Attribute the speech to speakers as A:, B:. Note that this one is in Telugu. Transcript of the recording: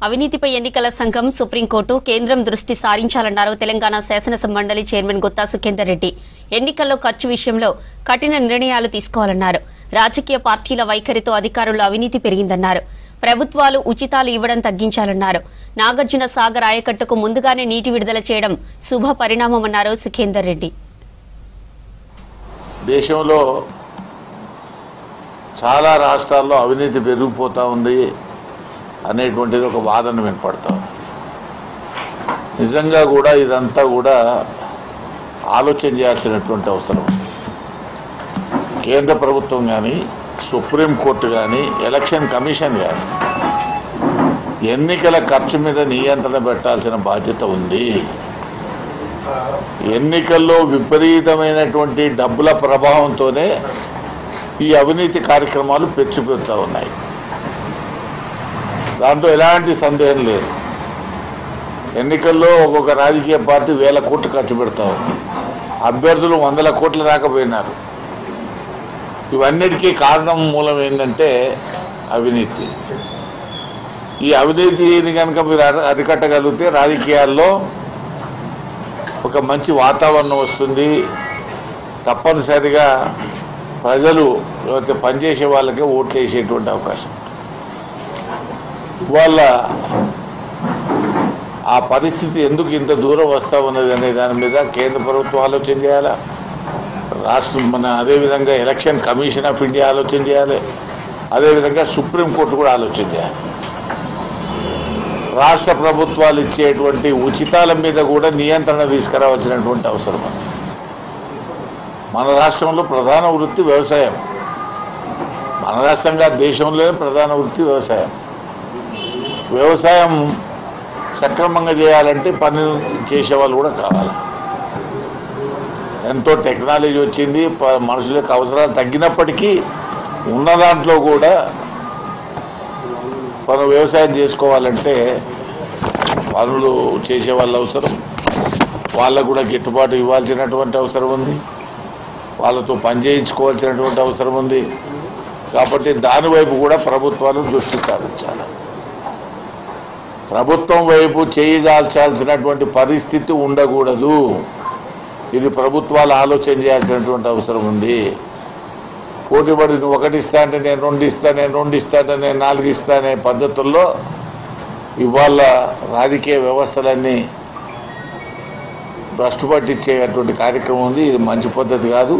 A: అవినీతిపై ఎన్నికల సంఘం సుప్రీంకోర్టు కేంద్రం దృష్టి సారించాలన్నారు తెలంగాణ శాసనసభ మండలి చైర్మన్ గుత్తా సుఖేందర్ రెడ్డి. ఎన్నికల్లో ఖర్చు విషయంలో కఠిన నిర్ణయాలు తీసుకోవాలన్నారు. రాజకీయ పార్టీల వైఖరితో అధికారుల్లో అవినీతి పెరిగిందన్నారు. ప్రభుత్వాలు ఉచితాలు ఇవ్వడం తగ్గించాలన్నారు. నాగార్జున సాగర్ ఆయకట్టుకు ముందుగానే నీటి విడుదల చేయడం శుభ పరిణామమన్నారు సుఖేందర్ రెడ్డి.
B: దేశంలో చాలా రాష్ట్రాల్లో అవినీతి పెరిగిపోతూ ఉంది అనేటువంటిది ఒక వాదన వినపడతాం. నిజంగా కూడా ఇదంతా కూడా ఆలోచన చేయాల్సినటువంటి అవసరం. కేంద్ర ప్రభుత్వం కానీ, సుప్రీంకోర్టు కానీ, ఎలక్షన్ కమిషన్ కానీ ఎన్నికల ఖర్చు మీద నియంత్రణ పెట్టాల్సిన బాధ్యత ఉంది. ఎన్నికల్లో విపరీతమైనటువంటి డబ్బుల ప్రభావంతోనే ఈ అవినీతి కార్యక్రమాలు పెంచిపోతూ ఉన్నాయి. దాంట్లో ఎలాంటి సందేహం లేదు. ఎన్నికల్లో ఒక్కొక్క రాజకీయ పార్టీ 1000 కోట్లు ఖర్చు పెడతా ఉంది. అభ్యర్థులు 100 కోట్ల దాకా పోయినారు. ఇవన్నిటికీ కారణం మూలం ఏంటంటే అవినీతి. ఈ అవినీతిని కనుక మీరు అరికట్టగలిగితే రాజకీయాల్లో ఒక మంచి వాతావరణం వస్తుంది. తప్పనిసరిగా ప్రజలు లేకపోతే పనిచేసే వాళ్ళకే ఓట్లు వేసేటువంటి అవకాశం. వాళ్ళ ఆ పరిస్థితి ఎందుకు ఇంత దూరం వస్తూ ఉన్నది అనే దాని మీద కేంద్ర ప్రభుత్వం ఆలోచన చేయాలి. రాష్ట్రం అదేవిధంగా ఎలక్షన్ కమిషన్ ఆఫ్ ఇండియా ఆలోచన చేయాలి. అదేవిధంగా సుప్రీంకోర్టు కూడా ఆలోచన చేయాలి. రాష్ట్ర ప్రభుత్వాలు ఇచ్చేటువంటి ఉచితాల మీద కూడా నియంత్రణ తీసుకురావాల్సినటువంటి అవసరం ఉంది. మన రాష్ట్రంలో ప్రధాన వృత్తి వ్యవసాయం. మన రాష్ట్రంగా దేశంలోనే ప్రధాన వృత్తి వ్యవసాయం. వ్యవసాయం సక్రమంగా చేయాలంటే పని చేసేవాళ్ళు కూడా కావాలి. ఎంతో టెక్నాలజీ వచ్చింది. మనుషుల యొక్క అవసరాలు తగ్గినప్పటికీ ఉన్న దాంట్లో కూడా మనం వ్యవసాయం చేసుకోవాలంటే పనులు చేసేవాళ్ళు అవసరం. వాళ్ళకు కూడా గిట్టుబాటు ఇవ్వాల్సినటువంటి అవసరం ఉంది. వాళ్ళతో పని చేయించుకోవాల్సినటువంటి అవసరం ఉంది. కాబట్టి దానివైపు కూడా ప్రభుత్వాలు దృష్టి సారించాలి. ప్రభుత్వం వైపు చేయాల్సినటువంటి పరిస్థితి ఉండకూడదు. ఇది ప్రభుత్వాలు ఆలోచన చేయాల్సినటువంటి అవసరం ఉంది. పోటీపడి నువ్వు 1 ఇస్తా అంటే నేను 2 ఇస్తా, నేను 2 ఇస్తా అంటే నేను 4 ఇస్తా అనే పద్ధతుల్లో ఇవాళ రాజకీయ వ్యవస్థలన్నీ భ్రష్టు పట్టించేటువంటి కార్యక్రమం ఉంది. ఇది మంచి పద్ధతి కాదు.